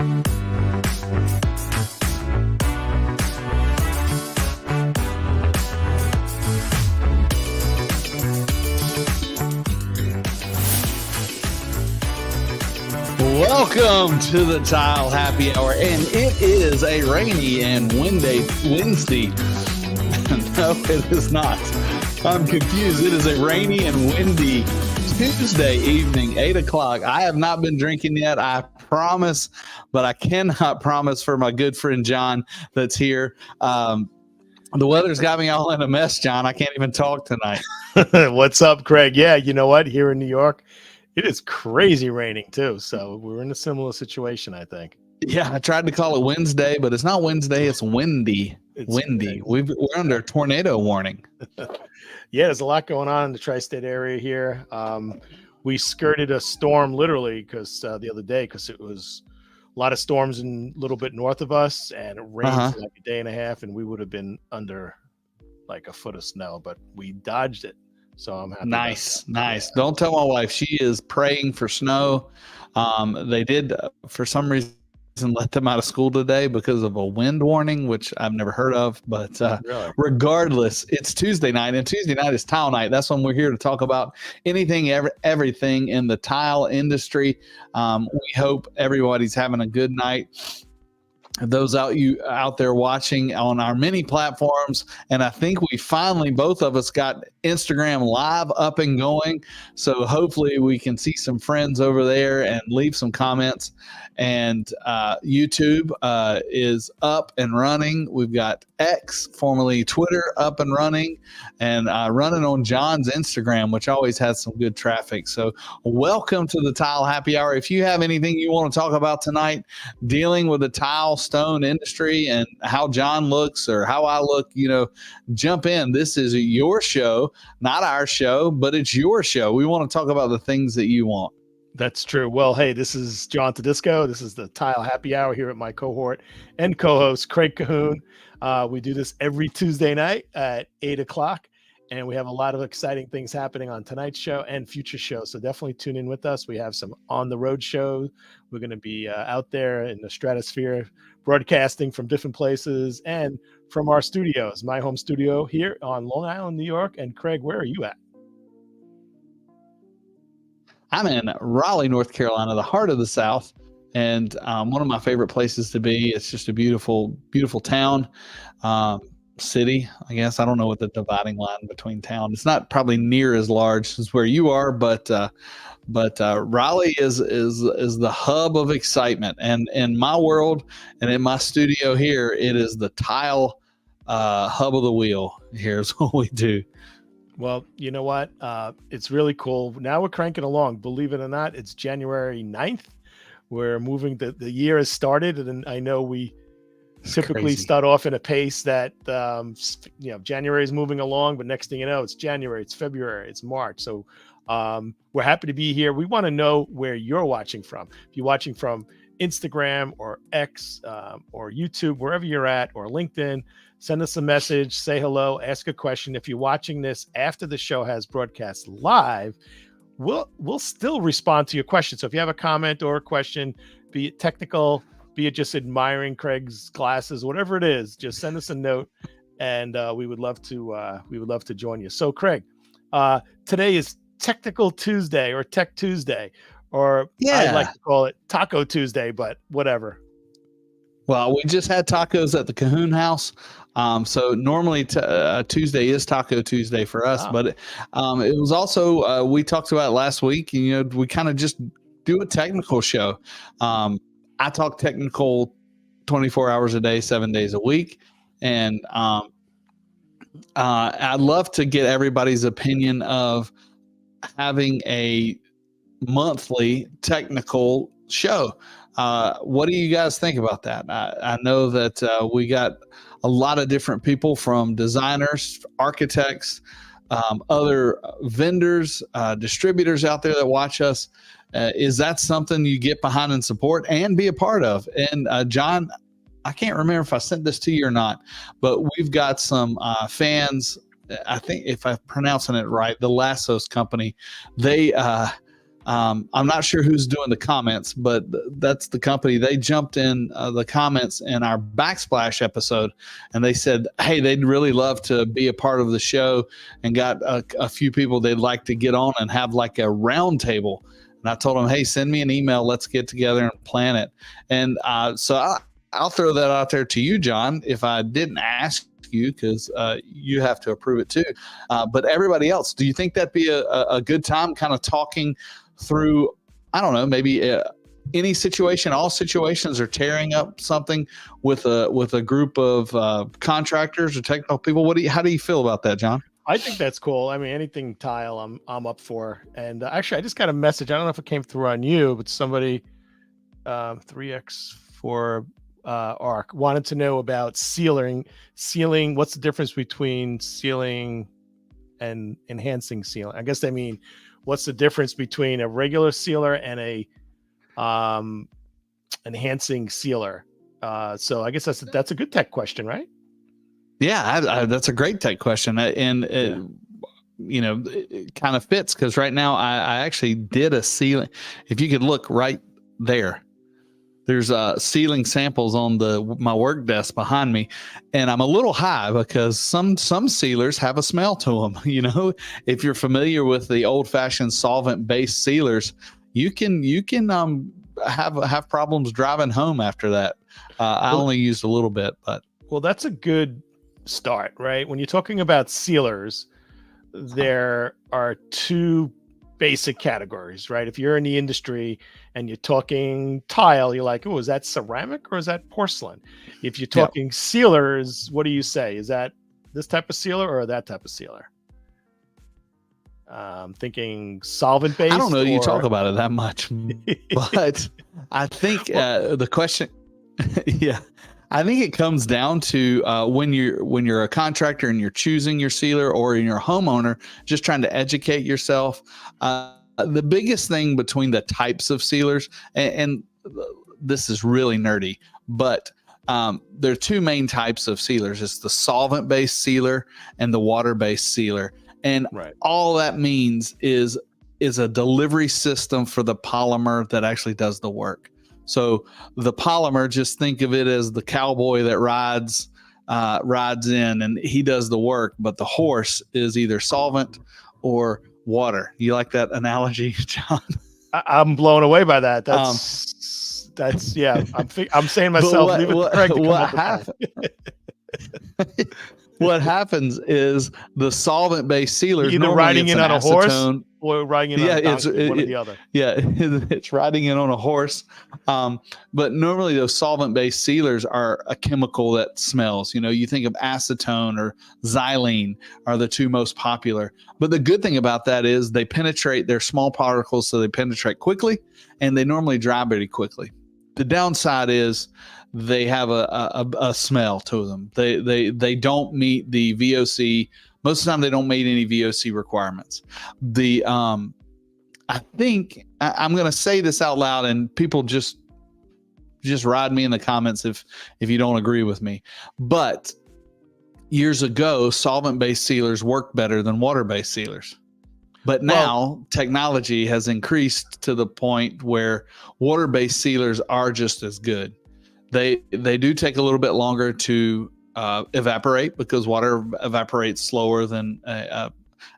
Welcome to the Tile Happy Hour, and it is a rainy and windy Wednesday. No, it is not. I'm confused. It is a rainy and windy Tuesday evening, 8 o'clock. I have not been drinking yet, I promise, but I cannot promise for my good friend John that's here. The weather's got me all in a mess, John. I can't even talk tonight. What's up, Craig? Yeah, you know what? Here in New York, it is crazy raining too. So we're in a similar situation, I think. Yeah, I tried to call it Wednesday, but it's not Wednesday. It's windy. Windy. We're under a tornado warning. Yeah, there's a lot going on in the tri-state area here. We skirted a storm literally because the other day, because it was a lot of storms in a little bit north of us, and it rained for like a day and a half, and we would have been under like a foot of snow, but we dodged it. So I'm happy. Nice. Don't tell my wife. She is praying for snow. They did, for some reason, let them out of school today because of a wind warning, which I've never heard of. But really? Regardless, it's Tuesday night, and Tuesday night is tile night. That's when we're here to talk about anything, everything in the tile industry. We hope everybody's having a good night. Those out there watching on our many platforms, and I think we finally, both of us, got Instagram Live up and going, so hopefully we can see some friends over there and leave some comments. And YouTube is up and running. We've got X, formerly Twitter, up and running, and running on John's Instagram, which always has some good traffic. So welcome to the Tile Happy Hour. If you have anything you want to talk about tonight dealing with the tile stone industry and how John looks or how I look, jump in. This is your show, not our show, but it's your show. We want to talk about the things that you want. That's true. Well, hey, this is John Tedisco. This is the Tile Happy Hour here at my cohort and co-host, Craig Cahoon. We do this every Tuesday night at 8 o'clock, and we have a lot of exciting things happening on tonight's show and future shows. So definitely tune in with us. We have some on-the-road shows. We're going to be out there in the stratosphere, broadcasting from different places and from our studios, my home studio here on Long Island, New York. And Craig, where are you at? I'm in Raleigh, North Carolina, the heart of the South, and one of my favorite places to be. It's just a beautiful, beautiful town, city, I guess. I don't know what the dividing line between town. It's not probably near as large as where you are, but Raleigh is the hub of excitement. And in my world and in my studio here, it is the tile hub of the wheel. Here's what we do. Well, you know what? It's really cool. Now we're cranking along. Believe it or not, it's January 9th. We're moving. The year has started, and I know we typically start off in a pace that, January is moving along, but next thing you know, it's January, it's February, it's March. So we're happy to be here. We want to know where you're watching from. If you're watching from Instagram or X or YouTube, wherever you're at, or LinkedIn, send us a message, say hello, ask a question. If you're watching this after the show has broadcast live, we'll still respond to your question. So if you have a comment or a question, be it technical, be it just admiring Craig's glasses, whatever it is, just send us a note, and we would love to join you. So Craig, today is Technical Tuesday or Tech Tuesday, or I like to call it Taco Tuesday, but whatever. Well, we just had tacos at the Cahoon house. So normally Tuesday is Taco Tuesday for us, but it was also, we talked about it last week, and, we kind of just do a technical show. I talk technical 24 hours a day, 7 days a week. And I'd love to get everybody's opinion of having a monthly technical show. What do you guys think about that? I know that we got a lot of different people, from designers, architects, other vendors, distributors out there that watch us. Is that something you get behind and support and be a part of? And John, I can't remember if I sent this to you or not, but we've got some fans. I think if I'm pronouncing it right, the Lassos company, they I'm not sure who's doing the comments, but that's the company. They jumped in the comments in our backsplash episode, and they said, hey, they'd really love to be a part of the show, and got a few people they'd like to get on and have like a round table. And I told them, hey, send me an email. Let's get together and plan it. And so I'll throw that out there to you, John, if I didn't ask you, because you have to approve it too. But everybody else, do you think that'd be a good time kind of talking through, I don't know, maybe any situation, all situations, or tearing up something with a group of contractors or technical people? How do you feel about that, John? I think that's cool. I mean, anything tile, I'm up for. And actually, I just got a message. I don't know if it came through on you, but somebody 3x for ARC wanted to know about sealing. What's the difference between sealing and enhancing sealing? I guess they mean, what's the difference between a regular sealer and a enhancing sealer? So I guess that's a good tech question, right? Yeah, that's a great tech question, and it kind of fits, because right now I actually did a sealing. If you could look right there, there's sealing samples on my work desk behind me, and I'm a little high because some sealers have a smell to them. If you're familiar with the old-fashioned solvent-based sealers, you can have problems driving home after that. I only used a little bit, but that's a good start, right? When you're talking about sealers, there are two basic categories, right? If you're in the industry and you're talking tile, you're like, oh, is that ceramic or is that porcelain? If you're talking sealers, what do you say? Is that this type of sealer or that type of sealer? Thinking solvent based. I don't know. You talk about it that much, but I think the question, I think it comes down to when you're a contractor and you're choosing your sealer, or you're a homeowner just trying to educate yourself. The biggest thing between the types of sealers, and this is really nerdy, but there are two main types of sealers. It's the solvent-based sealer and the water-based sealer. And all that means is a delivery system for the polymer that actually does the work. So the polymer, just think of it as the cowboy that rides in, and he does the work, but the horse is either solvent or water. You like that analogy, John? I'm blown away by that. That's yeah. I'm saying myself. What happens is the solvent-based sealers, either riding in on a horse or riding in on a donkey, one or the other. Yeah, it's riding in on a horse. But normally those solvent-based sealers are a chemical that smells. You think of acetone or xylene are the two most popular. But the good thing about that is they penetrate. They're small particles, so they penetrate quickly, and they normally dry very quickly. The downside is they have a smell to them. They don't meet the VOC. Most of the time, they don't meet any VOC requirements. I think I'm going to say this out loud, and people just ride me in the comments if you don't agree with me. But years ago, solvent-based sealers worked better than water-based sealers. But now technology has increased to the point where water-based sealers are just as good. They do take a little bit longer to evaporate, because water evaporates slower than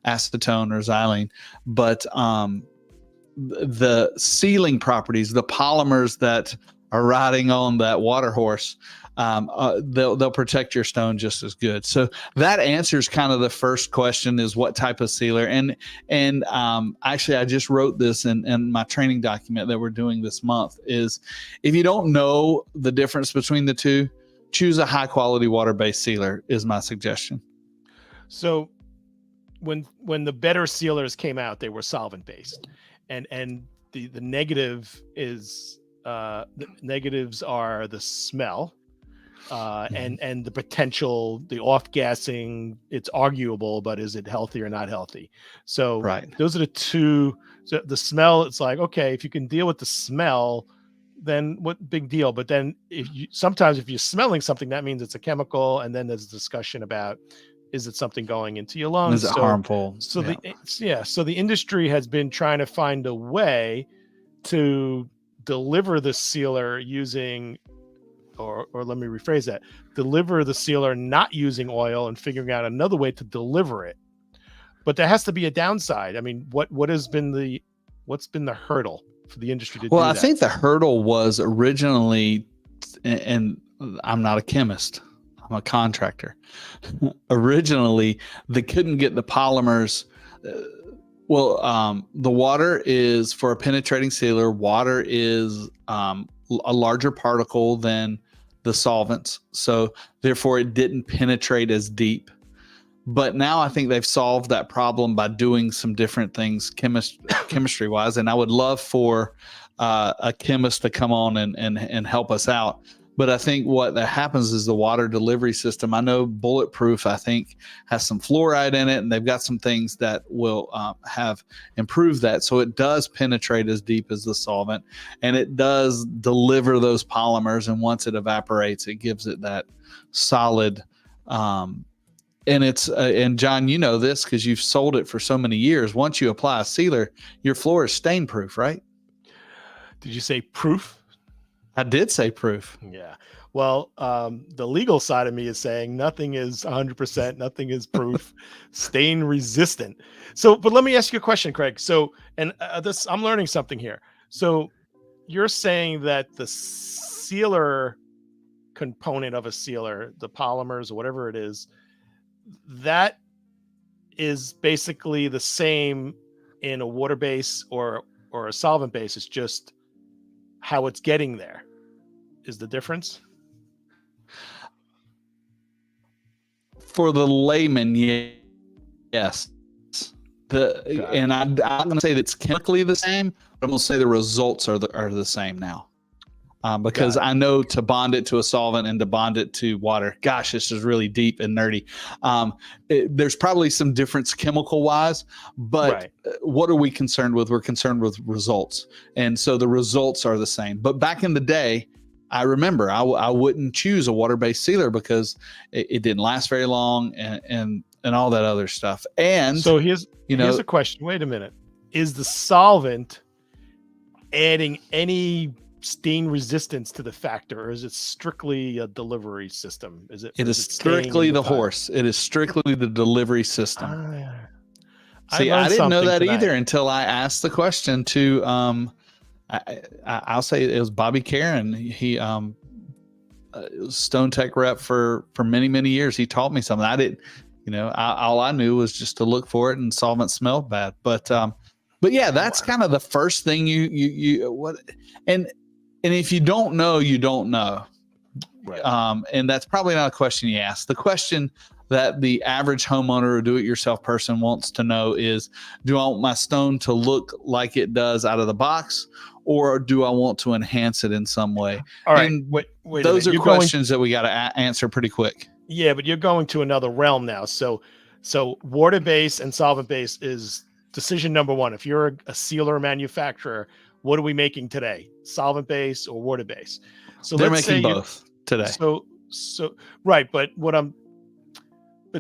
acetone or xylene. But the sealing properties, the polymers that are riding on that water horse, they'll protect your stone just as good. So that answers kind of the first question, is what type of sealer. And actually, I just wrote this in my training document that we're doing this month, is if you don't know the difference between the two, choose a high quality water-based sealer is my suggestion. So when the better sealers came out, they were solvent based, and the negative is the negatives are the smell. And the potential, the off gassing, it's arguable, but is it healthy or not healthy? So those are the two. So the smell, it's like, okay, if you can deal with the smell, then what big deal? But then sometimes if you're smelling something, that means it's a chemical. And then there's a discussion about Is it something going into your Is lungs? it harmful? So Yeah. so the industry has been trying to find a way to deliver the sealer using, or let me rephrase that, deliver the sealer not using oil and figuring out another way to deliver it. But there has to be a downside. I mean, what's been the hurdle for the industry to Well, do I that? think the hurdle was originally, and I'm not a chemist, I'm a contractor. Originally, they couldn't get the polymers. The water is, for a penetrating sealer, water is a larger particle than the solvents. So therefore, it didn't penetrate as deep. But now I think they've solved that problem by doing some different things chemistry wise. And I would love for a chemist to come on and help us out. But I think what that happens is the water delivery system. I know Bulletproof, I think, has some fluoride in it, and they've got some things that will have improved that. So it does penetrate as deep as the solvent, and it does deliver those polymers. And once it evaporates, it gives it that solid. And it's and John, you know this because you've sold it for so many years. Once you apply a sealer, your floor is stain proof, right? Did you say proof? I did say proof. Yeah. Well, the legal side of me is saying nothing is 100%, nothing is proof, stain resistant. So, but let me ask you a question, Craig. So, and this, I'm learning something here. So, you're saying that the sealer component of a sealer, the polymers or whatever it is, that is basically the same in a water base or a solvent base. It's just how it's getting there is the difference. For the layman, yes. And I'm going to say that it's chemically the same, but I'm going to say the results are the same now. Because I know to bond it to a solvent and to bond it to water, gosh, this is really deep and nerdy. There's probably some difference chemical wise, but what are we concerned with? We're concerned with results. And so the results are the same. But back in the day, I remember I wouldn't choose a water-based sealer because it didn't last very long and all that other stuff. And so here's a question. Wait a minute. Is the solvent adding any stain resistance to the factor, or is it strictly a delivery system? It is strictly the horse. It is strictly the delivery system. See, I didn't know that either until I asked the question to I'll say it was Bobby Karen. He Stone Tech rep for many years. He taught me something. I didn't, all I knew was just to look for it, and solvent smelled bad. But yeah, that's kind of the first thing and if you don't know, you don't know. Right. And that's probably not a question you ask. The question that the average homeowner or do-it-yourself person wants to know is, do I want my stone to look like it does out of the box, or do I want to enhance it in some way? All right. And wait those are questions that we got to answer pretty quick. Yeah, but you're going to another realm now. So water-based and solvent-based is decision number one. If you're a sealer manufacturer, what are we making today? Solvent-based or water-based? So they're making both today. So right, but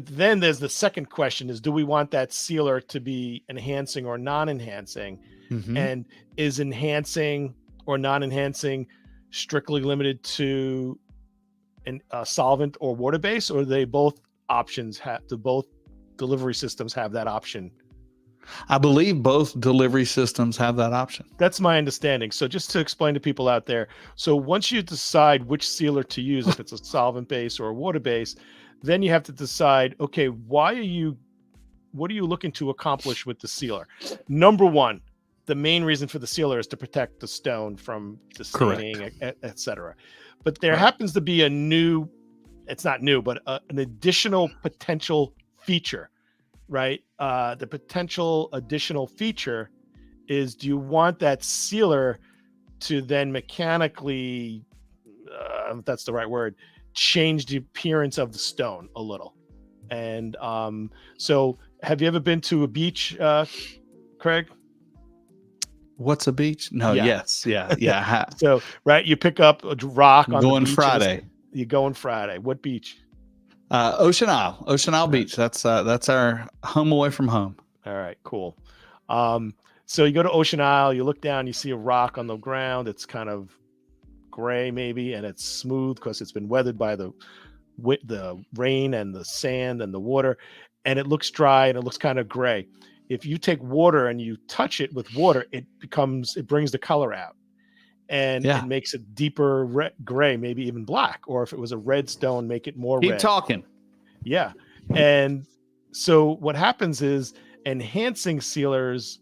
then there's the second question is, do we want that sealer to be enhancing or non-enhancing? Mm-hmm. And is enhancing or non-enhancing strictly limited to a solvent or water-based, or they both options both delivery systems have that option? I believe both delivery systems have that option. That's my understanding. So just to explain to people out there, so once you decide which sealer to use, if it's a solvent base or a water base, then you have to decide, okay, what are you looking to accomplish with the sealer? Number one, the main reason for the sealer is to protect the stone from the staining, et cetera. But there happens to be it's not new, but an additional potential feature, right? The potential additional feature is, do you want that sealer to then mechanically, if that's the right word, change the appearance of the stone a little? And so have you ever been to a beach, Craig? What's a beach? No, yeah. Yes. Yeah. So, right, you pick up a rock on going the beach. Friday. You're going Friday. What beach? Ocean Isle Beach. That's our home away from home. All right, cool. So you go to Ocean Isle, you look down, you see a rock on the ground. It's kind of gray maybe, and it's smooth because it's been weathered by the rain and the sand and the water, and it looks dry and it looks kind of gray. If you take water and you touch it with water, it brings the color out, and it makes it deeper gray, maybe even black. Or if it was a red stone, make it more red. Keep talking. Yeah. And so what happens is enhancing sealers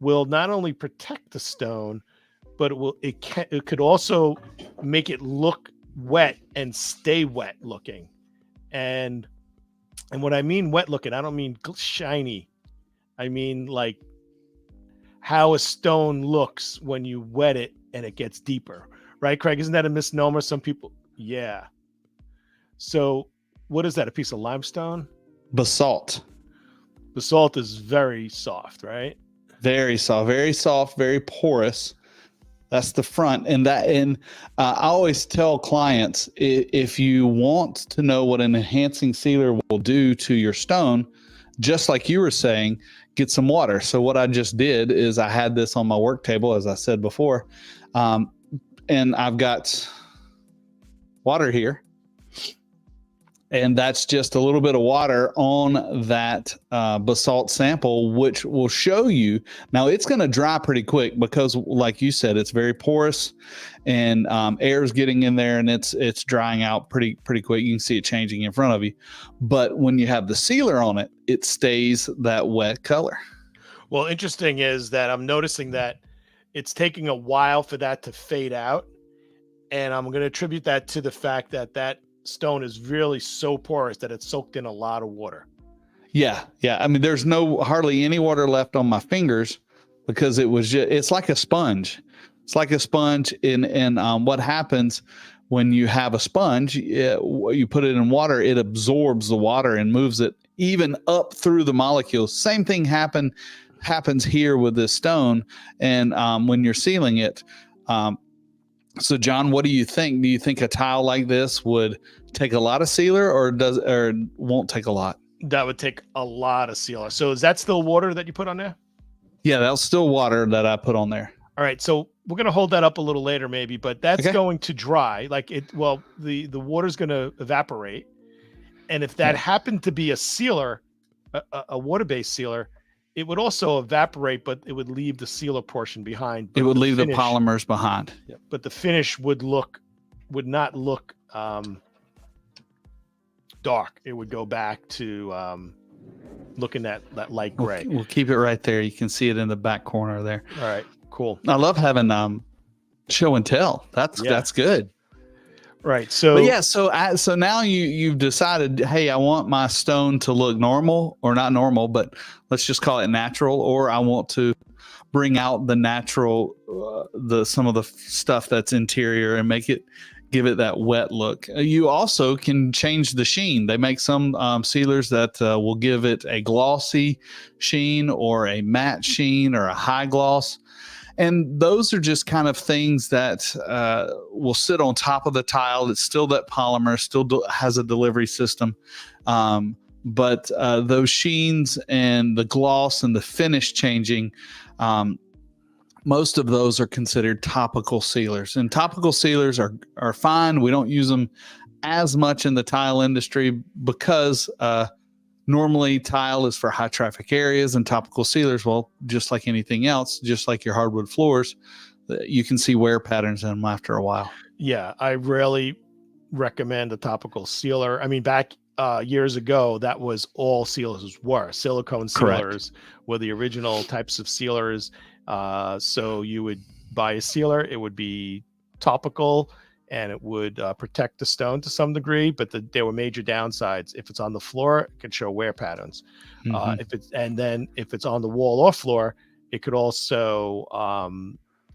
will not only protect the stone, but it could also make it look wet and stay wet looking. And what I mean wet looking, I don't mean shiny. I mean like how a stone looks when you wet it and it gets deeper. Right, Craig? Isn't that a misnomer? Some people, yeah. So what is that? A piece of limestone? Basalt. Basalt is very soft, right? Very soft, very porous. That's the front. And I always tell clients, if you want to know what an enhancing sealer will do to your stone, just like you were saying, get some water. So what I just did is I had this on my work table, as I said before, and I've got water here. And that's just a little bit of water on that basalt sample, which will show you. Now, it's going to dry pretty quick because, like you said, it's very porous, and air is getting in there, and it's drying out pretty quick. You can see it changing in front of you. But when you have the sealer on it, it stays that wet color. Well, interesting is that I'm noticing that it's taking a while for that to fade out, and I'm going to attribute that to the fact that stone is really so porous that it's soaked in a lot of water. Yeah. I mean, there's hardly any water left on my fingers because it's like a sponge. It's like a sponge. And what happens when you have a sponge, you put it in water, it absorbs the water and moves it even up through the molecules. Same thing happens here with this stone. And when you're sealing it, so John, what do you think? Do you think a tile like this would take a lot of sealer or won't take a lot? That would take a lot of sealer. So is that still water that you put on there? Yeah, that's still water that I put on there. All right. So we're going to hold that up a little later maybe, but that's going to dry. The water's going to evaporate. And if that happened to be a sealer, a water-based sealer, it would also evaporate, but it would leave the sealer portion behind. It would leave the polymers behind. But the finish would not look dark. It would go back to looking at that light gray. We'll keep it right there. You can see it in the back corner there. All right, cool. I love having show and tell. That's good. Right. So so now you've decided, hey, I want my stone to look normal, or not normal, but let's just call it natural, or I want to bring out the natural, some of the stuff that's interior and give it that wet look. You also can change the sheen. They make some sealers that will give it a glossy sheen or a matte sheen or a high gloss. And those are just kind of things that will sit on top of the tile. It's still that polymer, still has a delivery system. But those sheens and the gloss and the finish changing, most of those are considered topical sealers. And topical sealers are fine. We don't use them as much in the tile industry because normally tile is for high traffic areas, and topical sealers, well, just like anything else, just like your hardwood floors, you can see wear patterns in them after a while. Yeah, I rarely recommend a topical sealer. I mean, back years ago, that was all sealers were. Silicone sealers were the original types of sealers. So you would buy a sealer, it would be topical, and it would protect the stone to some degree, but there were major downsides. If it's on the floor, it can show wear patterns. If it's on the wall or floor, it could also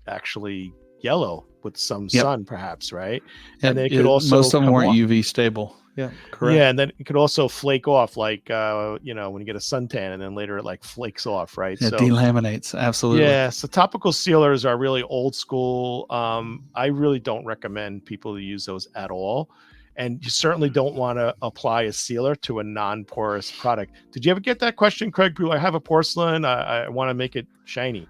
actually yellow with some sun, perhaps, right? And then it could also most of them weren't UV stable. Yeah, correct. Yeah, and then it could also flake off, like when you get a suntan, and then later it like flakes off, right? Yeah, so delaminates, absolutely. Yeah, so topical sealers are really old school. I really don't recommend people to use those at all. And you certainly don't want to apply a sealer to a non-porous product. Did you ever get that question, Craig? People, I have a porcelain, I want to make it shiny.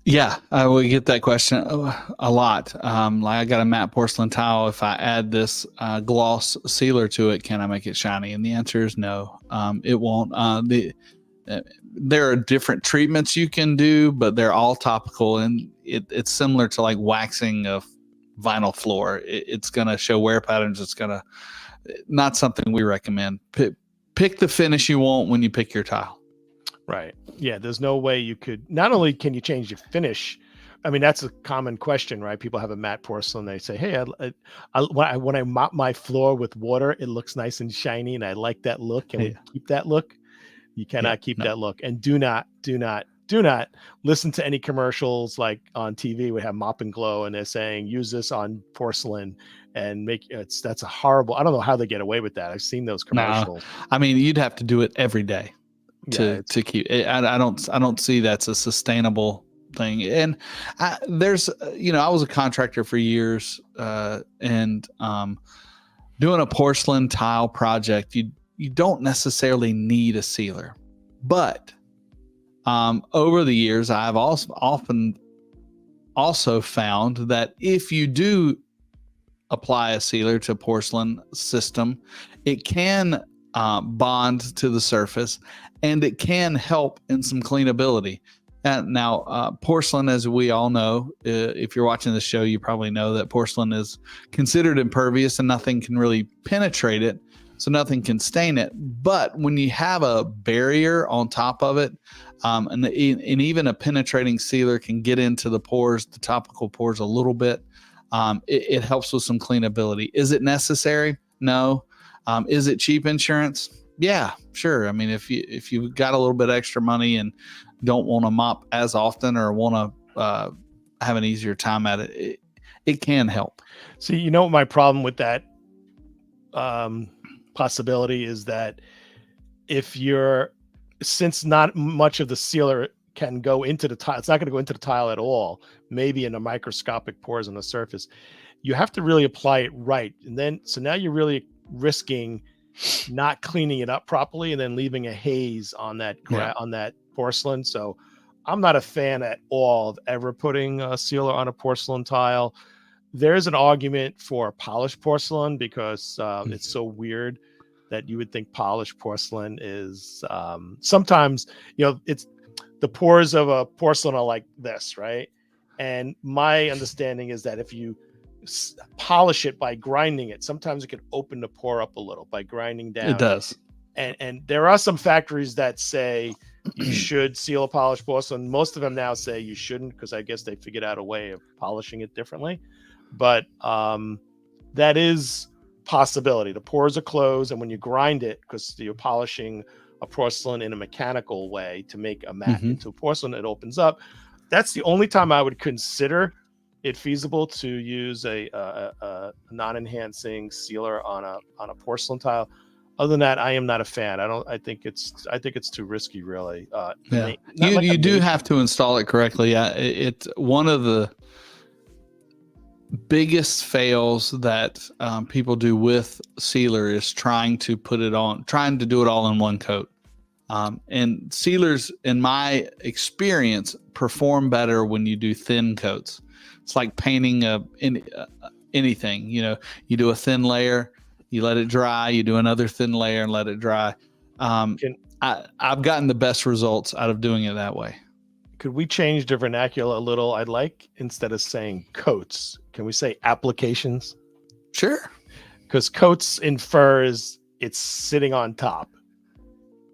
Yeah, I will get that question a lot. Like, I got a matte porcelain tile. If I add this gloss sealer to it, can I make it shiny? And the answer is no. It won't. There are different treatments you can do, but they're all topical, and it's similar to like waxing a vinyl floor. It's going to show wear patterns. It's going to not something we recommend. Pick the finish you want when you pick your tile. Right. Yeah. There's no way you could. Not only can you change your finish. I mean, that's a common question, right? People have a matte porcelain. They say, "Hey, when I mop my floor with water, it looks nice and shiny, and I like that look. Can we keep that look?" You cannot keep that look. And do not listen to any commercials like on TV we have Mop and Glow and they're saying use this on porcelain and that's a horrible. I don't know how they get away with that. I've seen those commercials. No, I mean, you'd have to do it every day to keep it. I don't see that's a sustainable thing. And there's, I was a contractor for years, and doing a porcelain tile project, you don't necessarily need a sealer, but over the years, I've often found that if you do apply a sealer to a porcelain system, it can bond to the surface, and it can help in some cleanability. Now, porcelain, as we all know, if you're watching this show, you probably know that porcelain is considered impervious and nothing can really penetrate it. So nothing can stain it. But when you have a barrier on top of it, and even a penetrating sealer can get into the pores, the topical pores a little bit, it helps with some cleanability. Is it necessary? No. Is it cheap insurance? Yeah, sure. I mean, if you've got a little bit extra money and don't want to mop as often or want to have an easier time at it, it can help. See, you know what my problem with that possibility is that since not much of the sealer can go into the tile, it's not going to go into the tile at all, maybe in a microscopic pores on the surface. You have to really apply it right. And then, so now you're really risking not cleaning it up properly and then leaving a haze on that on that porcelain. So I'm not a fan at all of ever putting a sealer on a porcelain tile. There's an argument for polished porcelain because it's so weird that you would think polished porcelain is sometimes, it's the pores of a porcelain are like this, right? And my understanding is that if you polish it by grinding it, sometimes it can open the pore up a little by grinding down. It does. And there are some factories that say you should seal a polished porcelain. Most of them now say you shouldn't because I guess they figured out a way of polishing it differently. But that is possibility. The pores are closed, and when you grind it, because you're polishing a porcelain in a mechanical way to make a matte into porcelain, it opens up. That's the only time I would consider it feasible to use a non-enhancing sealer on a porcelain tile. Other than that, I am not a fan. I think it's too risky, really. You do have to install it correctly. It's one of the biggest fails that people do with sealer is trying to do it all in one coat. And sealers, in my experience, perform better when you do thin coats. It's like painting anything. You do a thin layer, you let it dry, you do another thin layer and let it dry. I've gotten the best results out of doing it that way. Could we change the vernacular a little? I'd like, instead of saying coats, can we say applications? Sure. Because coats infers it's sitting on top.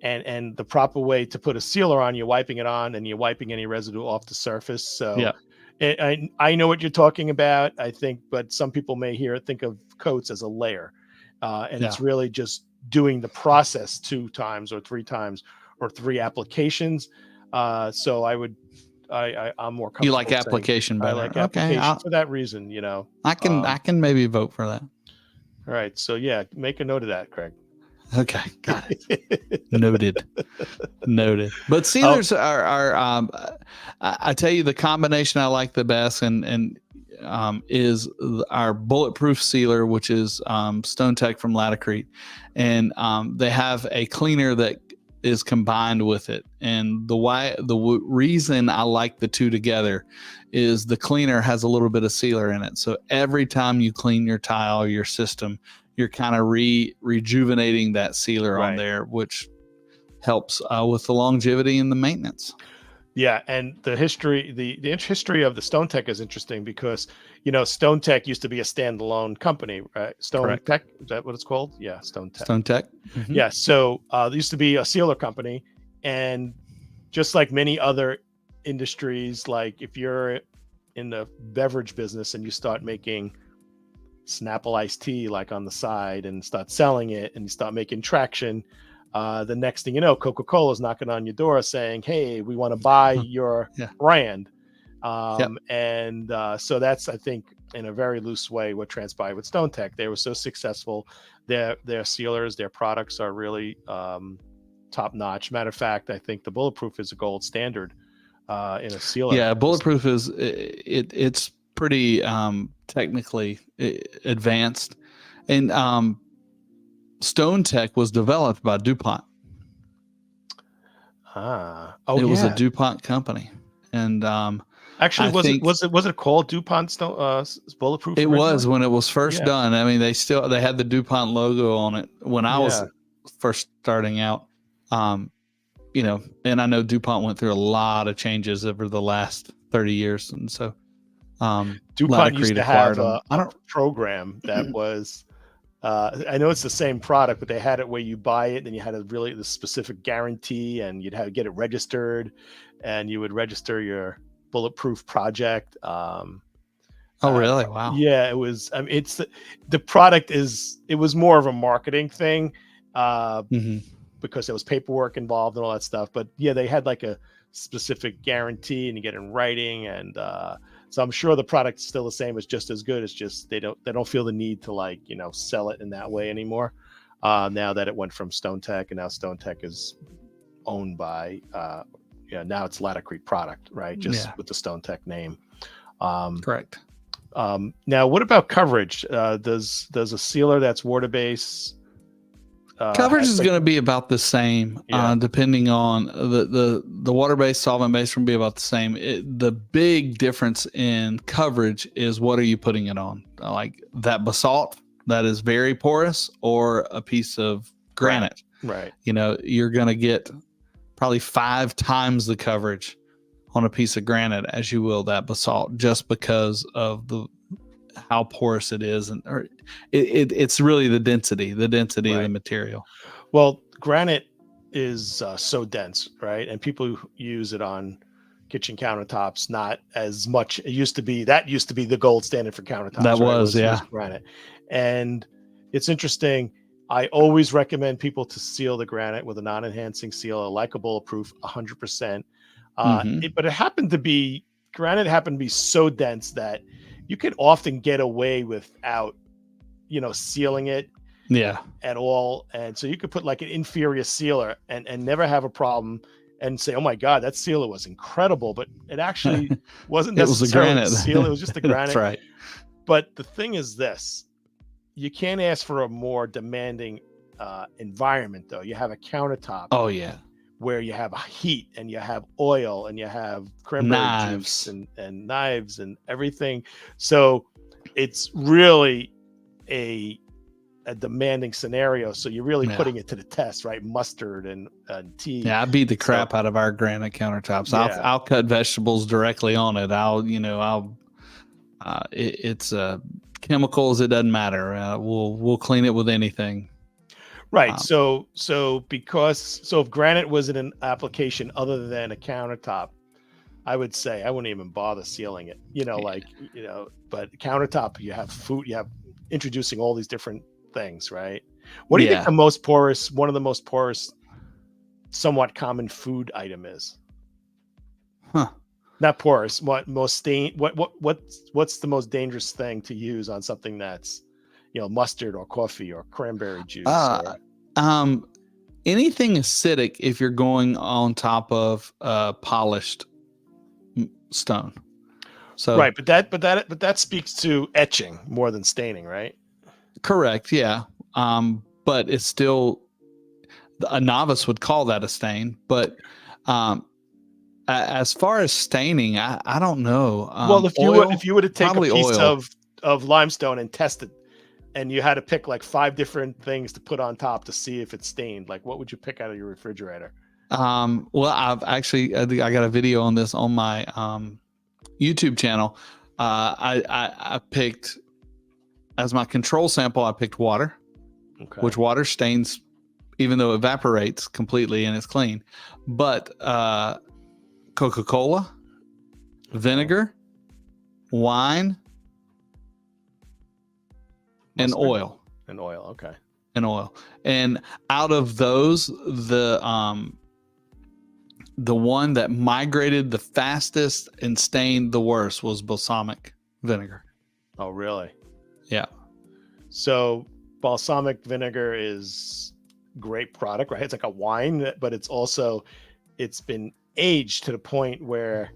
And the proper way to put a sealer on, you're wiping it on and you're wiping any residue off the surface. So yeah. I know what you're talking about, I think, but some people may think of coats as a layer. And it's really just doing the process 2 times or 3 times or 3 applications. So I'm more comfortable. You like application better. I like application for that reason, I can maybe vote for that. All right. So yeah, make a note of that, Craig. Okay, got it. Noted. But sealers are I tell you, the combination I like the best, and is our bulletproof sealer, which is Stone Tech from Laticrete, and they have a cleaner that is combined with it. And the reason I like the two together is the cleaner has a little bit of sealer in it. So every time you clean your tile, your system, you're kind of rejuvenating that sealer on there, which helps with the longevity and the maintenance. Yeah, and the history, the history of the Stone Tech is interesting because, you know, Stone Tech used to be a standalone company, right? Stone Tech, is that what it's called? Yeah, Stone Tech. Stone Tech. Mm-hmm. Yeah, so there used to be a sealer company, and just like many other industries, like if you're in the beverage business and you start making Snapple iced tea like on the side and start selling it and you start making traction, the next thing you know, Coca-Cola is knocking on your door saying, hey, we want to buy your brand. And so that's, I think, in a very loose way, what transpired with Stone Tech. They were so successful. Their sealers, their products are really top notch. Matter of fact, I think the bulletproof is a gold standard in a sealer. Yeah, bulletproof is it's pretty technically advanced, and Stone Tech was developed by DuPont. It was a DuPont company, and actually, was it called DuPont bulletproof? It was when it was first done. I mean, they had the DuPont logo on it when I was first starting out. You know, and I know DuPont went through a lot of changes over the last 30 years, and so DuPont used to have a program that was. I know it's the same product, but they had it where you buy it, and you had the specific guarantee, and you'd have to get it registered, and you would register your bulletproof project. Really? Wow. Yeah, it was. I mean, the product it was more of a marketing thing, because there was paperwork involved and all that stuff. But yeah, they had like a specific guarantee, and you get it in writing, and so I'm sure the product is still the same. It's just as good. It's just they don't feel the need to, like, you know, sell it in that way anymore. Now that it went from Stone Tech, and now Stone Tech is owned by now it's Laticrete product, right? Just with the Stone Tech name. Correct. Now, what about coverage? Does a sealer that's water based coverage is going to be about the same, depending on the water-based, solvent-based will be about the same. The big difference in coverage is what are you putting it on? Like that basalt that is very porous, or a piece of granite. Right. You know, you're going to get probably 5 times the coverage on a piece of granite as you will that basalt, just because of how porous it is, and it's really the density of the material. Well, granite is so dense, right? And people use it on kitchen countertops, not as much. That used to be the gold standard for countertops. That was granite. And it's interesting. I always recommend people to seal the granite with a non-enhancing sealer, like a bulletproof, 100%. But granite happened to be so dense that you could often get away without, you know, sealing it at all. And so you could put like an inferior sealer and never have a problem and say, oh my God, that sealer was incredible. But it actually wasn't necessarily the seal. It was just the granite. That's right. But the thing is this, you can't ask for a more demanding environment though. You have a countertop. Oh yeah. Where you have heat and you have oil and you have cranberry juice and knives and everything. So it's really a demanding scenario. So you're really putting it to the test, right? Mustard and tea. Yeah, I beat the crap out of our granite countertops. I'll cut vegetables directly on it. It's chemicals. It doesn't matter. We'll clean it with anything. Right. So if granite was in an application other than a countertop, I would say I wouldn't even bother sealing it, but countertop, you have food, you have introducing all these different things, right? What do you think one of the most porous, somewhat common food item is? Not porous. What's the most dangerous thing to use on something that's, mustard or coffee or cranberry juice? Anything acidic if you're going on top of polished stone. So right, but that speaks to etching more than staining, right? correct, yeah. But it's still, a novice would call that a stain. But as far as staining, I don't know. Well, if Oil, you were to take a probably piece oil. of limestone and test it, and you had to pick like 5 different things to put on top to see if it's stained, like what would you pick out of your refrigerator? Well, I've actually, I got a video on this on my YouTube channel. I picked, as my control sample, I picked water, Okay. which water stains even though it evaporates completely and it's clean. But Coca-Cola, vinegar, wine, and Mustard? oil. And oil, okay. And oil. And out of those, the one that migrated the fastest and stained the worst was balsamic vinegar. Oh, really? Yeah. So balsamic vinegar is great product, right? It's like a wine, but it's been aged to the point where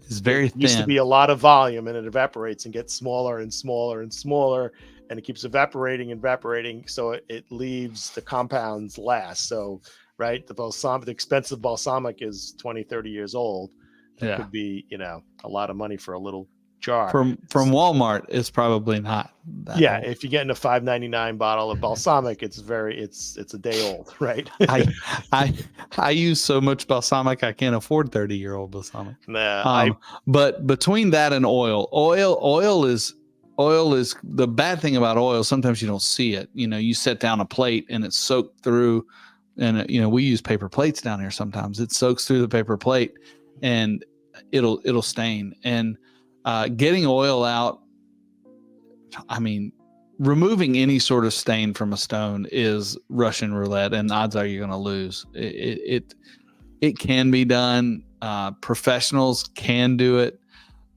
It's very thin. Used to be a lot of volume, and it evaporates and gets smaller and smaller and smaller, and it keeps evaporating and evaporating, so it leaves the compounds last. So, right, the expensive balsamic is 20, 30 years old. It could be, a lot of money for a little jar. From Walmart, it's probably not that old. If you get in a $5.99 bottle of balsamic, it's a day old, right? I use so much balsamic I can't afford 30-year-old balsamic. Nah, but between that and oil is the bad thing about oil. Sometimes you don't see it. You set down a plate and it's soaked through, and we use paper plates down here. Sometimes it soaks through the paper plate and it'll stain. And getting oil out, I mean, removing any sort of stain from a stone is Russian roulette, and odds are you're going to lose. It can be done. Professionals can do it.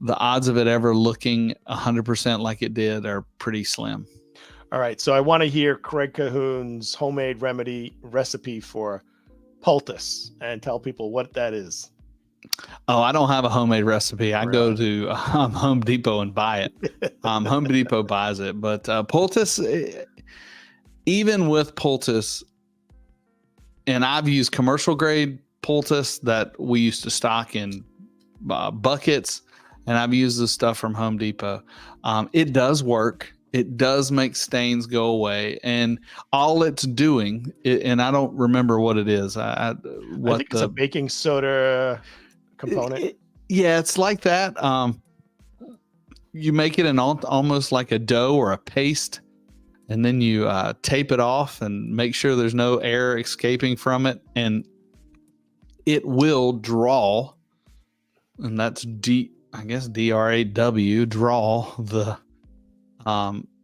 The odds of it ever looking 100% like it did are pretty slim. All right, so I want to hear Craig Cahoon's homemade recipe for poultice, and tell people what that is. Oh, I don't have a homemade recipe. I go to Home Depot and buy it. Home Depot buys it. But poultice, even with poultice, and I've used commercial grade poultice that we used to stock in buckets, and I've used the stuff from Home Depot. It does work. It does make stains go away, and all it's doing, and I don't remember what it is. I think it's a baking soda component. Yeah, it's like that. You make it almost like a dough or a paste, and then you tape it off and make sure there's no air escaping from it, and it will draw, and that's DRAW, draw the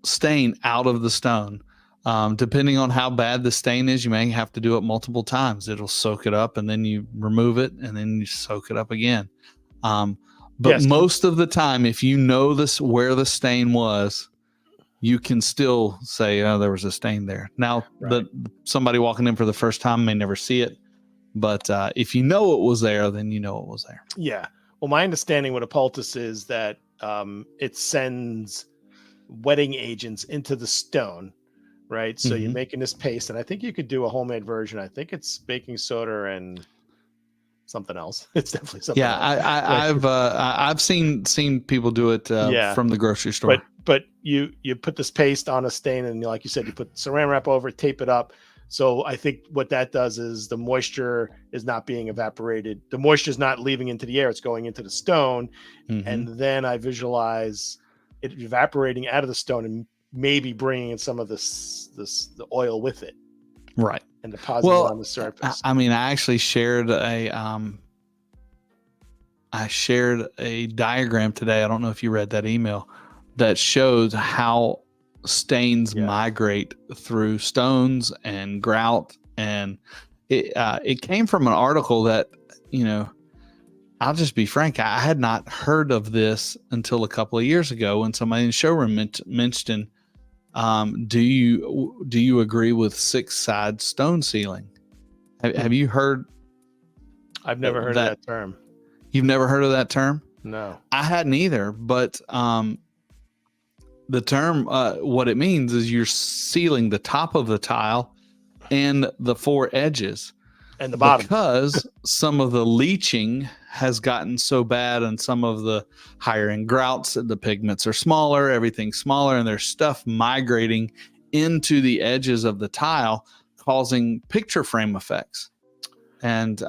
stain out of the stone. Depending on how bad the stain is, you may have to do it multiple times. It'll soak it up, and then you remove it, and then you soak it up again. But most of the time, if you know where the stain was, you can still say, "Oh, there was a stain there." Now, somebody walking in for the first time may never see it, but if you know it was there, then you know it was there. Yeah. Well, my understanding with a poultice is that it sends wetting agents into the stone. Right. So you're making this paste, and I think you could do a homemade version. I think it's baking soda and something else. It's definitely something else. I've seen people do it from the grocery store. But you put this paste on a stain, and like you said, you put saran wrap over it, tape it up. So I think what that does is the moisture is not being evaporated. The moisture is not leaving into the air. It's going into the stone. And then I visualize it evaporating out of the stone and maybe bringing in some of the oil with it, right, and depositing it on the surface. I mean, I actually shared a diagram today. I don't know if you read that email that shows how stains migrate through stones and grout, and it came from an article that I'll just be frank, I had not heard of this until a couple of years ago when somebody in the showroom mentioned, do you agree with 6-side stone sealing? Have you heard? I've never heard of that term. You've never heard of that term? No. I hadn't either, but the term, what it means is you're sealing the top of the tile and the four edges. And the bottom. Because some of the leaching has gotten so bad, and some of the higher end grouts, the pigments are smaller, everything's smaller, and there's stuff migrating into the edges of the tile, causing picture frame effects. And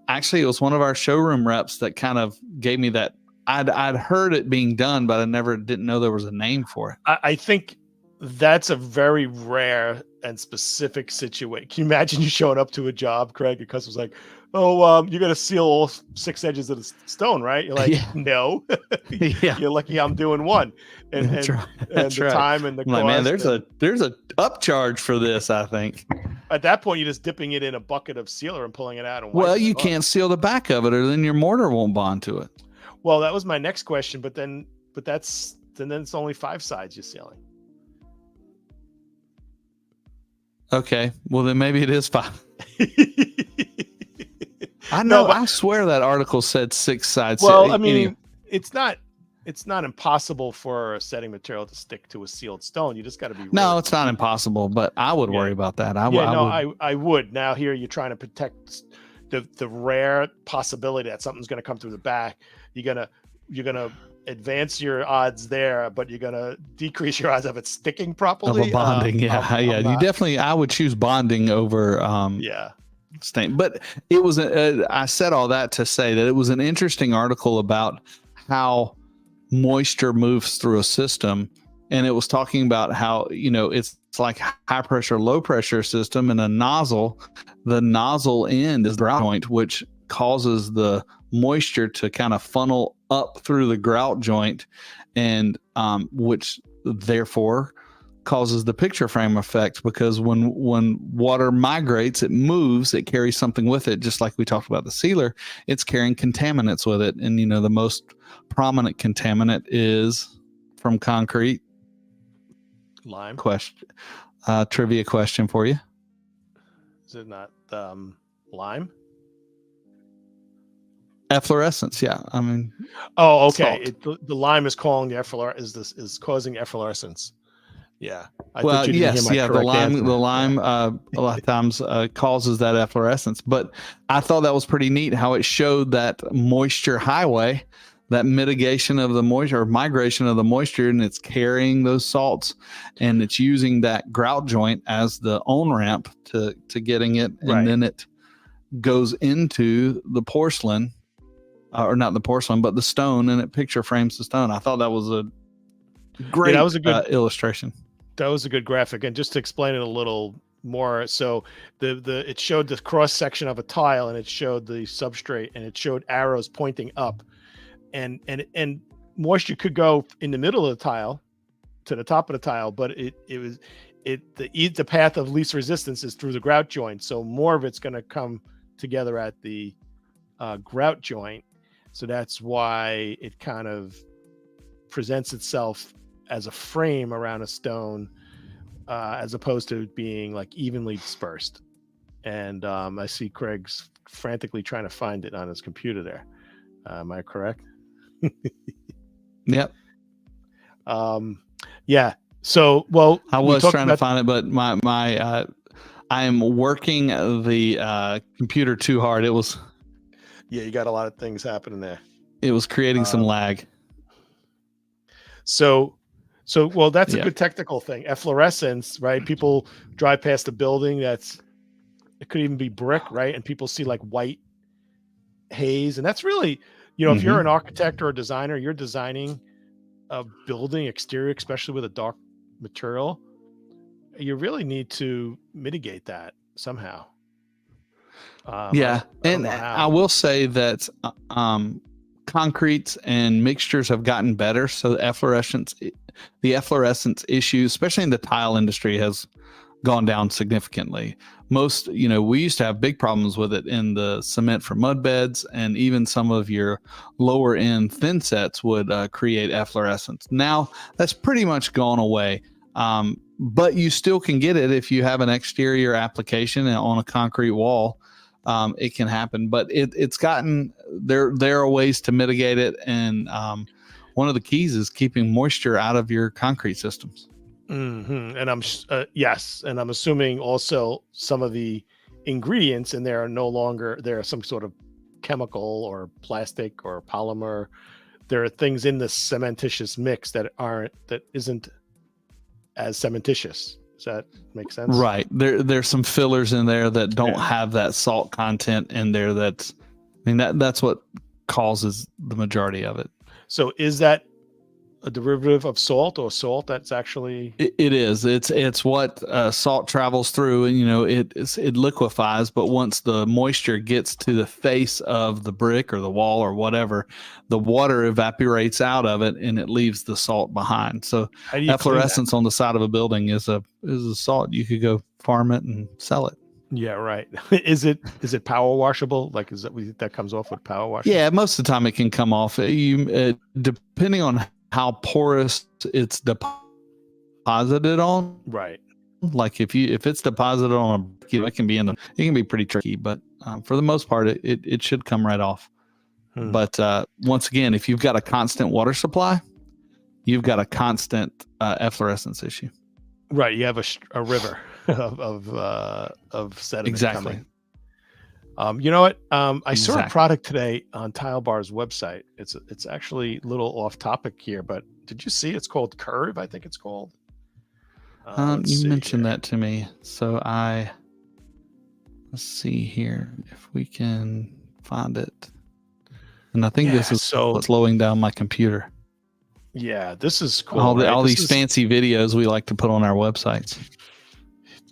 actually, it was one of our showroom reps that kind of gave me that. I'd heard it being done, but I didn't know there was a name for it. I think that's a very rare and specific situation. Can you imagine you showing up to a job, Craig, and customer's like, "Oh, you're gonna seal all 6 edges of the stone, right?" You're like, "No, you're lucky I'm doing one." And That's right. And the time and the cost. Like, man, there's a upcharge for this, I think. At that point, you're just dipping it in a bucket of sealer and pulling it out. And well, you can't seal the back of it, or then your mortar won't bond to it. Well, that was my next question, but then it's only 5 sides you're sealing. Okay, well then maybe it is 5. I know. I swear that article said 6 sides. Well, I mean, it's not impossible for a setting material to stick to a sealed stone. You just got to be. No, it's not impossible, but I would worry about that. I would. Now here you're trying to protect the rare possibility that something's going to come through the back. You're gonna advance your odds there, but you're gonna decrease your odds of it sticking properly. Of a bonding, You definitely. I would choose bonding over. Stain. But it was. I said all that to say that it was an interesting article about how moisture moves through a system, and it was talking about how it's like high pressure, low pressure system, and a nozzle. The nozzle end is the grout joint, which causes the moisture to kind of funnel up through the grout joint, and which therefore causes the picture frame effect, because when water migrates, it moves, it carries something with it, just like we talked about the sealer. It's carrying contaminants with it, and the most prominent contaminant is from concrete. Lime. Trivia question for you. Is it not lime? Efflorescence, yeah. I mean, oh, okay. The lime is calling the is causing efflorescence. Yeah. The lime a lot of times causes that efflorescence. But I thought that was pretty neat how it showed that moisture highway, that mitigation of the moisture or migration of the moisture, and it's carrying those salts, and it's using that grout joint as the on-ramp to getting it, and then it goes into the porcelain. Or not the porcelain, but the stone, and it picture frames the stone. I thought that was a great that was a good illustration. That was a good graphic. And just to explain it a little more, so it showed the cross section of a tile, and it showed the substrate, and it showed arrows pointing up, and moisture could go in the middle of the tile to the top of the tile, but the path of least resistance is through the grout joint, so more of it's going to come together at the grout joint. So that's why it kind of presents itself as a frame around a stone, as opposed to being like evenly dispersed. And I see Craig's frantically trying to find it on his computer there. Am I correct? Yep. Yeah. So, well, I was trying to find it, but my I am working the computer too hard. It was. Yeah, you got a lot of things happening there. It was creating some lag. So well, that's a good technical thing. Efflorescence, right? People drive past a building it could even be brick, right? And people see like white haze. And that's really, if you're an architect or a designer, you're designing a building exterior, especially with a dark material, you really need to mitigate that somehow. I will say that concretes and mixtures have gotten better, so the efflorescence issue, especially in the tile industry, has gone down significantly. Most, we used to have big problems with it in the cement for mud beds, and even some of your lower end thin sets would create efflorescence. Now that's pretty much gone away. But you still can get it if you have an exterior application on a concrete wall. it can happen. But it's gotten there are ways to mitigate it, and one of the keys is keeping moisture out of your concrete systems. And I'm yes, and I'm assuming also some of the ingredients in there are no longer, there are some sort of chemical or plastic or polymer. There are things in this cementitious mix that isn't as cementitious. Does that make sense? Right. There's some fillers in there that don't have that salt content in there. That's what causes the majority of it. So is that a derivative of salt, or salt that's actually? It is. It's what salt travels through, and it liquefies. But once the moisture gets to the face of the brick or the wall or whatever, the water evaporates out of it, and it leaves the salt behind. So efflorescence on the side of a building is a salt. You could go farm it and sell it. Yeah, right. Is it power washable? Like, is that comes off with power wash? Yeah, most of the time it can come off. Depending on how porous it's deposited on. Right. Like if it's deposited on it can be pretty tricky, but for the most part, it should come right off. But once again, if you've got a constant water supply, you've got a constant efflorescence issue. Right. You have a river of sediment exactly. coming. You know what? I saw a product today on Tile Bar's website. It's actually a little off topic here, but did you see? It's called Curve, I think it's called. You mentioned that to me, so let's see here if we can find it. And I think this is slowing down my computer. Yeah, this is cool. All these fancy videos we like to put on our websites.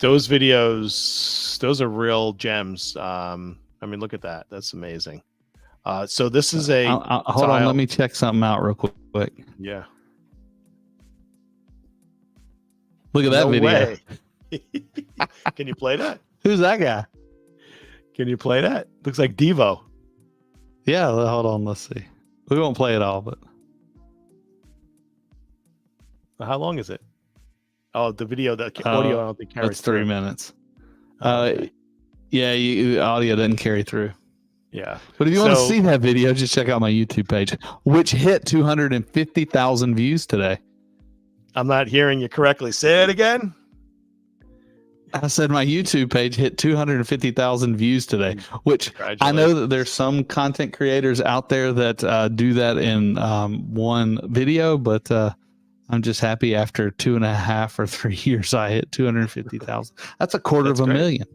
Those videos, those are real gems. I mean, look at that. That's amazing. So this is hold on. Let me check something out real quick. Yeah. Look at that video. Can you play that? Who's that guy? Can you play that? Looks like Devo. Yeah. Hold on. Let's see. We won't play it all, but. How long is it? Oh, the video, the audio, I don't think carries. That's 3 minutes. Yeah, audio doesn't carry through. Yeah. But if you want to see that video, just check out my YouTube page, which hit 250,000 views today. I'm not hearing you correctly. Say it again. I said my YouTube page hit 250,000 views today, which I know that there's some content creators out there that do that in one video, but I'm just happy after 2.5 or 3 years, I hit 250,000. That's a quarter of a million.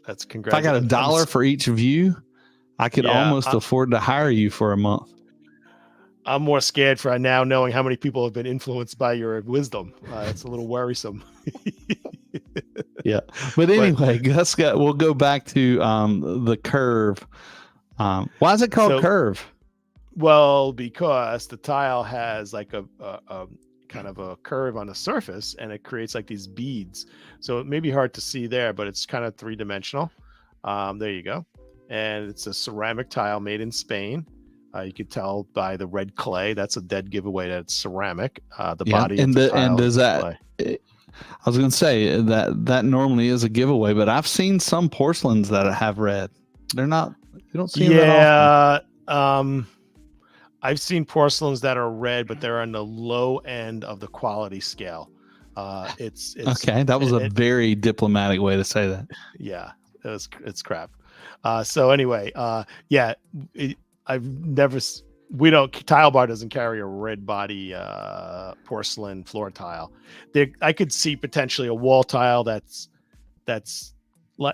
That's congratulations. If I got $1 for each view, I could almost afford to hire you for a month. I'm more scared for now knowing how many people have been influenced by your wisdom. It's a little worrisome. Yeah. But anyway, we'll go back to the curve. Why is it called curve? Well, because the tile has like a kind of a curve on the surface, and it creates like these beads. So it may be hard to see there, but it's kind of 3-dimensional. There you go. And it's a ceramic tile made in Spain. You could tell by the red clay. That's a dead giveaway that it's ceramic. The body of the tile. And does that? I was going to say that normally is a giveaway, but I've seen some porcelains that have red. They're not. You don't see them that often. I've seen porcelains that are red, but they're on the low end of the quality scale. It's okay. That was a very diplomatic way to say that. Yeah, it's crap. So anyway, yeah, Tile Bar doesn't carry a red body porcelain floor tile. I could see potentially a wall tile that's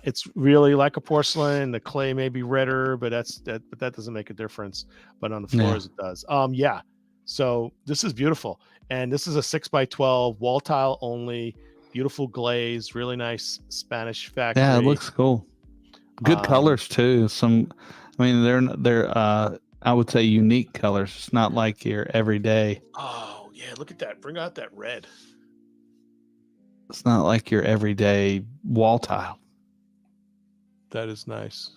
it's really like a porcelain. The clay may be redder, but that doesn't make a difference. But on the floors, it does. Yeah. So this is beautiful, and this is a 6x12 wall tile only. Beautiful glaze, really nice Spanish factory. Yeah, it looks cool. Good colors too. They're I would say unique colors. It's not like your everyday. Oh yeah, look at that. Bring out that red. It's not like your everyday wall tile. That is nice.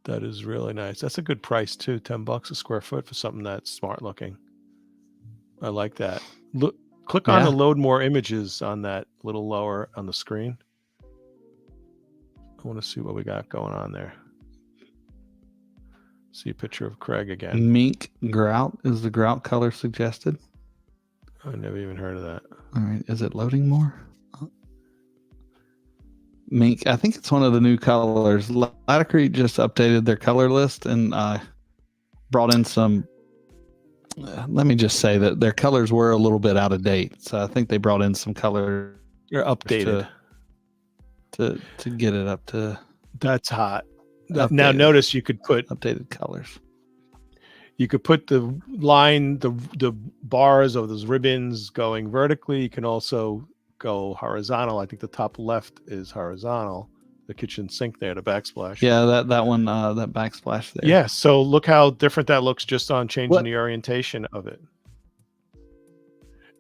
That is really nice. That's a good price too. $10 a square foot for something that's smart looking. I like that. Look, click on the load more images on that little lower on the screen. I want to see what we got going on there. See a picture of Craig again. Mink grout is the grout color suggested. I never even heard of that. All right, is it loading more? Mink, I think it's one of the new colors. Latacrete just updated their color list and brought in some. Let me just say that their colors were a little bit out of date, so I think they brought in some color. You're updated to get it up to. That's hot. Now notice you could put updated colors. You could put the line, the bars of those ribbons going vertically. You can also go horizontal. I think the top left is horizontal. The kitchen sink there, the backsplash. Yeah, that one, that backsplash there. Yeah, so look how different that looks just on changing the orientation of it.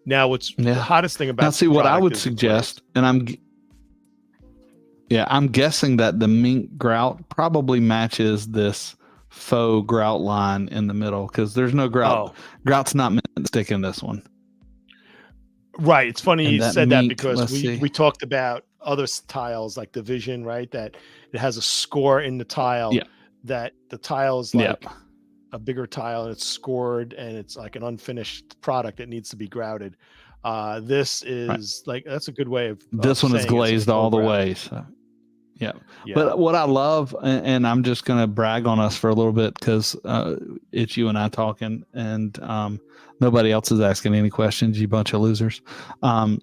Now, what's the hottest thing about? Now, see what I would suggest, and I'm guessing that the mink grout probably matches this faux grout line in the middle because there's no grout. Oh. Grout's not meant to stick in this one. Right. It's funny you said that because we talked about other tiles like the Vision, right? That it has a score in the tile. Yeah. That the tile is like a bigger tile and it's scored and it's like an unfinished product that needs to be grouted. This is like, that's a good way of this one is glazed all the way. So yeah. But what I love, and I'm just going to brag on us for a little bit because it's you and I talking and nobody else is asking any questions, you bunch of losers. I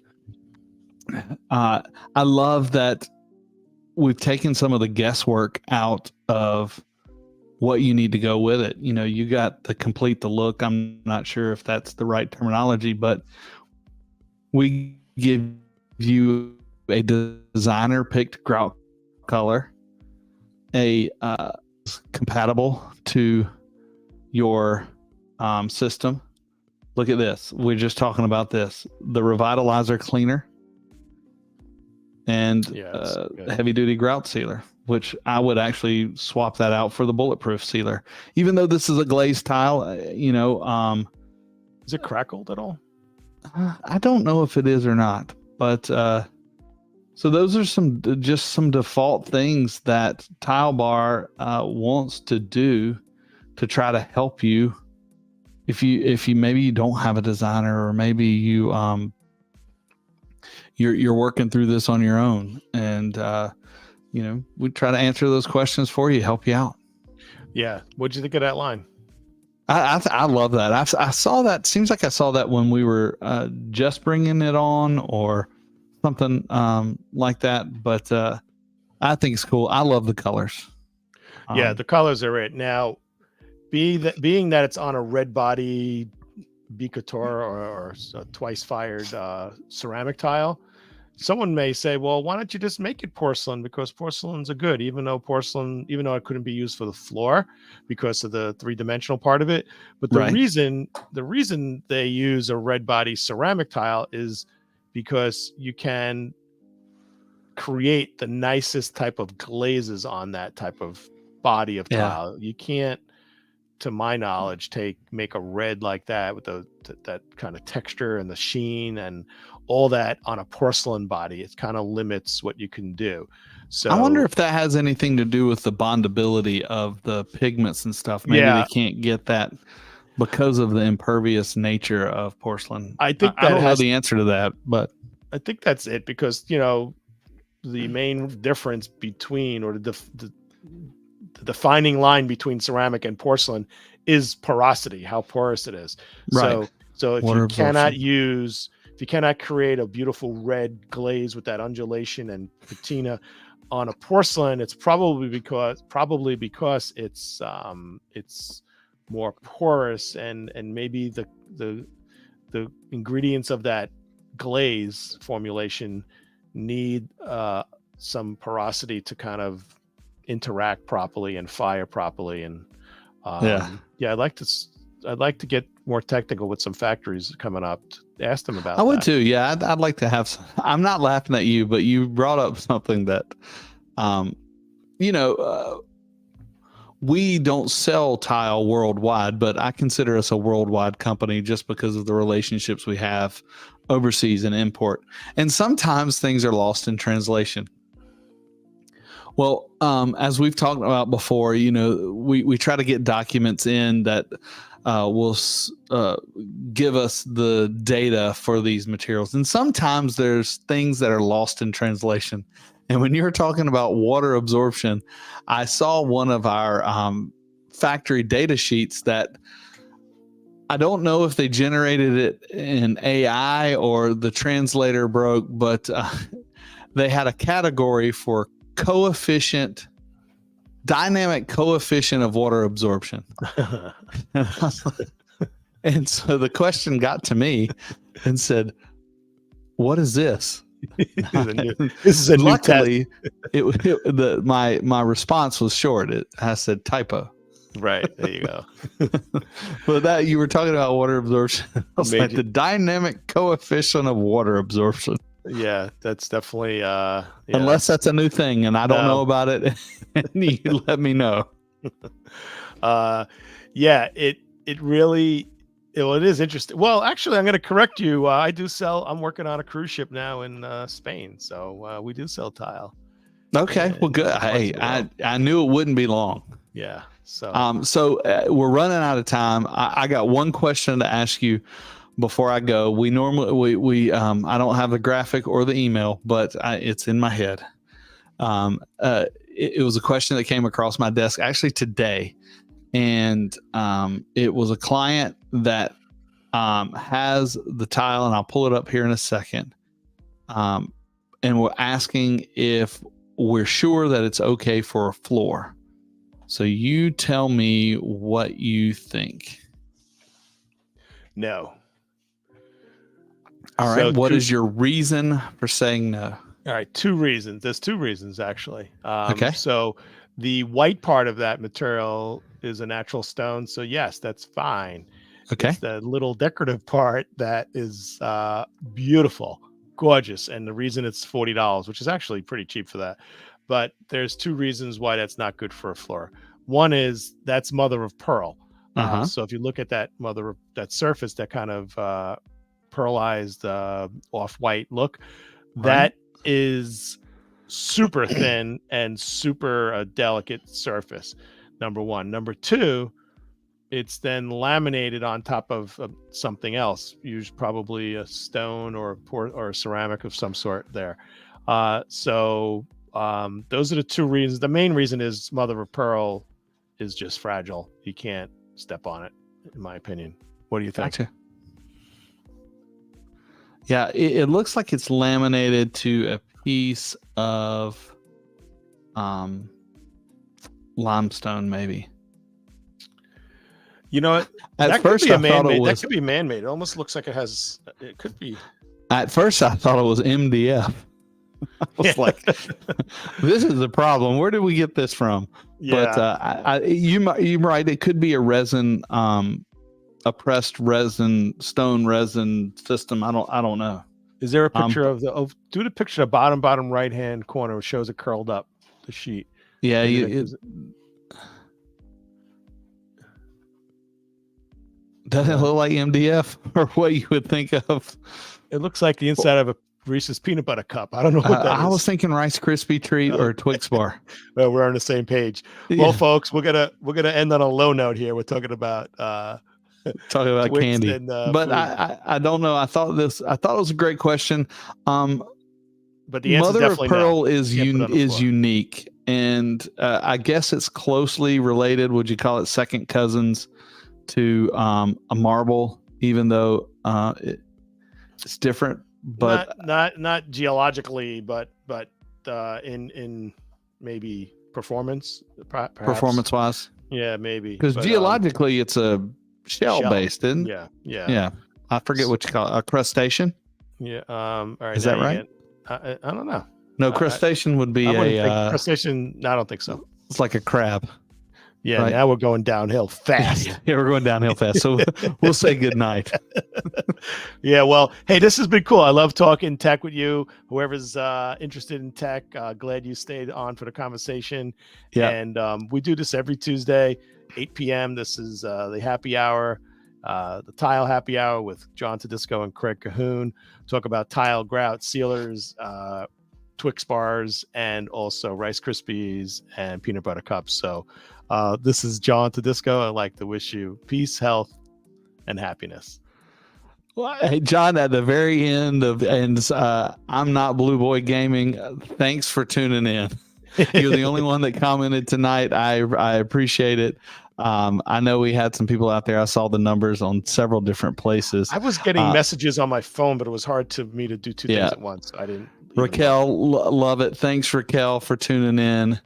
love that we've taken some of the guesswork out of what you need to go with it. You know, you got to complete the look. I'm not sure if that's the right terminology, but we give you a designer picked grout color, a compatible to your system. Look at this. We're just talking about this. The Revitalizer cleaner and heavy duty grout sealer, which I would actually swap that out for the bulletproof sealer. Even though this is a glazed tile, you know, is it crackled at all? I don't know if it is or not, but so those are some default things that Tile Bar wants to do to try to help you. If you maybe you don't have a designer, or maybe you you're working through this on your own, and you know, we try to answer those questions for you, help you out. Yeah. What'd you think of that line? I love that. I saw that. Seems like I saw that when we were just bringing it on or something like that. But I think it's cool. I love the colors. Yeah, the colors are it. Now, being that it's on a red body Bicator or twice fired ceramic tile, someone may say, well, why don't you just make it porcelain? Because porcelains are good, even though it couldn't be used for the floor because of the three-dimensional part of it. But the reason they use a red body ceramic tile is because you can create the nicest type of glazes on that type of body of tile. You can't, to my knowledge, make a red like that with that kind of texture and the sheen and all that on a porcelain body. It kind of limits what you can do. So I wonder if that has anything to do with the bondability of the pigments and stuff. Maybe they can't get that because of the impervious nature of porcelain. I think I don't know the answer to that, but I think that's it, because you know the main difference between, or the defining line between ceramic and porcelain is porosity, how porous it is. Right. So if you cannot create a beautiful red glaze with that undulation and patina on a porcelain, it's probably because it's more porous, and maybe the ingredients of that glaze formulation need some porosity to kind of interact properly and fire properly. And I'd like to get more technical with some factories coming up. Ask them about I would too. Yeah, I'd like to have some. I'm not laughing at you, but you brought up something that we don't sell tile worldwide, but I consider us a worldwide company just because of the relationships we have overseas and import. And sometimes things are lost in translation. Well, as we've talked about before, we try to get documents in that will give us the data for these materials. And sometimes there's things that are lost in translation. And when you're talking about water absorption, I saw one of our factory data sheets that I don't know if they generated it in AI or the translator broke, but they had a category for dynamic coefficient of water absorption. And so the question got to me and said, what is this? This is a luckily my response was short. I said typo. Right. There you go. But that you were talking about water absorption. I was like the dynamic coefficient of water absorption. Yeah, that's definitely unless that's a new thing and I don't know about it. And you let me know. Yeah, it really it is interesting. Well, actually, I'm going to correct you. I'm working on a cruise ship now in Spain, so we do sell tile. Okay, well, good. Hey, I knew it wouldn't be long. Yeah. So we're running out of time. I got one question to ask you before I go. We normally I don't have the graphic or the email, but it's in my head. It was a question that came across my desk actually today, and it was a client that has the tile, and I'll pull it up here in a second. And we're asking if we're sure that it's okay for a floor. So you tell me what you think. No. All right. What is your reason for saying no? All right. 2 reasons. There's 2 reasons, actually. Okay. So the white part of that material is a natural stone. So yes, that's fine. Okay. It's the little decorative part that is beautiful, gorgeous. And the reason it's $40, which is actually pretty cheap for that. But there's 2 reasons why that's not good for a floor. One is that's mother of pearl. So if you look at that that surface, that kind of pearlized off-white look, that is super thin and super delicate surface. Number 1. Number 2, it's then laminated on top of something else, usually probably a stone or a ceramic of some sort there. So those are the 2 reasons. The main reason is mother of pearl is just fragile. You can't step on it, in my opinion. What do you think? Gotcha. Yeah, it looks like it's laminated to a piece of limestone, maybe. You know what? At first, I thought it was. That could be man-made. It almost looks like it could be. At first, I thought it was MDF. I was like, this is the problem. Where did we get this from? Yeah. But you're right. It could be a resin, a pressed resin, stone resin system. I don't know. Is there a picture do the picture of bottom right hand corner shows it curled up, the sheet? Yeah. Doesn't it look like MDF or what you would think of? It looks like the inside of a Reese's peanut butter cup. I don't know what that is. I was thinking Rice Krispie treat or Twix bar. Well, we're on the same page. Yeah. Well, folks, we're gonna end on a low note here. We're talking about candy, and, but I don't know. I thought it was a great question. But the answer mother of pearl is unique, and I guess it's closely related. Would you call it second cousins to a marble, even though it's different? But not geologically, but in maybe performance, perhaps. Performance wise, yeah, maybe, because geologically it's a shell based, isn't it? Yeah. I forget what you call it, a crustacean. Yeah. All right. Is that right? I don't know. No, crustacean would be crustacean. I don't think so. It's like a crab. Yeah, right? Now we're going downhill fast. Yeah, we're going downhill fast. So we'll say good night. Yeah, well, hey, this has been cool. I love talking tech with you. Whoever's interested in tech, glad you stayed on for the conversation. Yeah. And we do this every Tuesday, 8 p.m. This is the happy hour, the tile happy hour with John Tedisco and Craig Cahoon. Talk about tile, grout, sealers, Twix bars, and also Rice Krispies and peanut butter cups. So this is John Tedisco. I'd like to wish you peace, health, and happiness. Well, hey, John, at the very end of I'm Not Blue Boy Gaming, thanks for tuning in. You're the only one that commented tonight. I appreciate it. I know we had some people out there. I saw the numbers on several different places. I was getting messages on my phone, but it was hard to me to do two things at once. I didn't. Raquel, love it. Thanks, Raquel, for tuning in.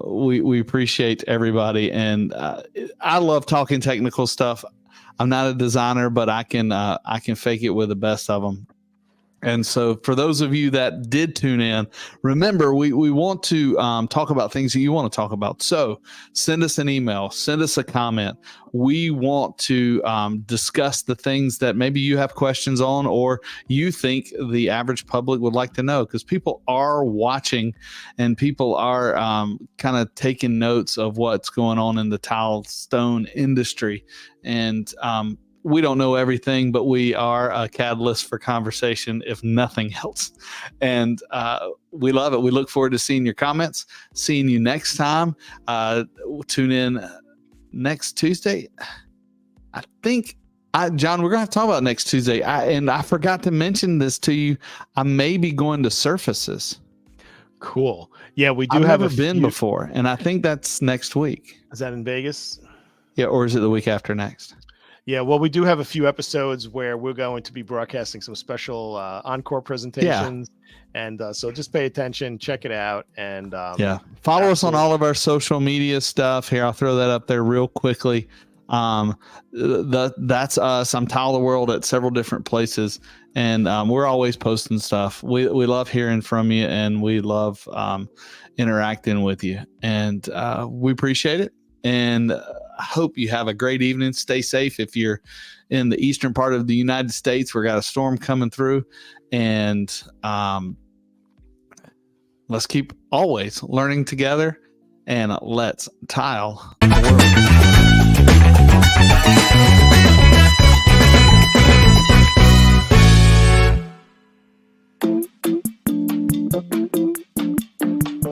We appreciate everybody, and I love talking technical stuff. I'm not a designer, but I can fake it with the best of them. And so for those of you that did tune in, remember, we want to talk about things that you want to talk about. So send us an email, send us a comment. We want to discuss the things that maybe you have questions on, or you think the average public would like to know, because people are watching and people are kind of taking notes of what's going on in the tile stone industry. And we don't know everything, but we are a catalyst for conversation, if nothing else. And we love it. We look forward to seeing your comments, seeing you next time. Tune in next Tuesday. I think, John, we're going to have to talk about next Tuesday. I forgot to mention this to you. I may be going to Surfaces. Cool. Yeah, we do I've have never been before, and I think that's next week. Is that in Vegas? Yeah, or is it the week after next? Yeah, well, we do have a few episodes where we're going to be broadcasting some special encore presentations. Yeah. And so just pay attention, check it out. And follow us on all of our social media stuff. Here, I'll throw that up there real quickly. That's us. I'm Tile the World at several different places. And we're always posting stuff. We love hearing from you, and we love interacting with you. And we appreciate it. And I hope you have a great evening. Stay safe. If you're in the eastern part of the United States, we got a storm coming through, and let's keep always learning together, and let's tile the world.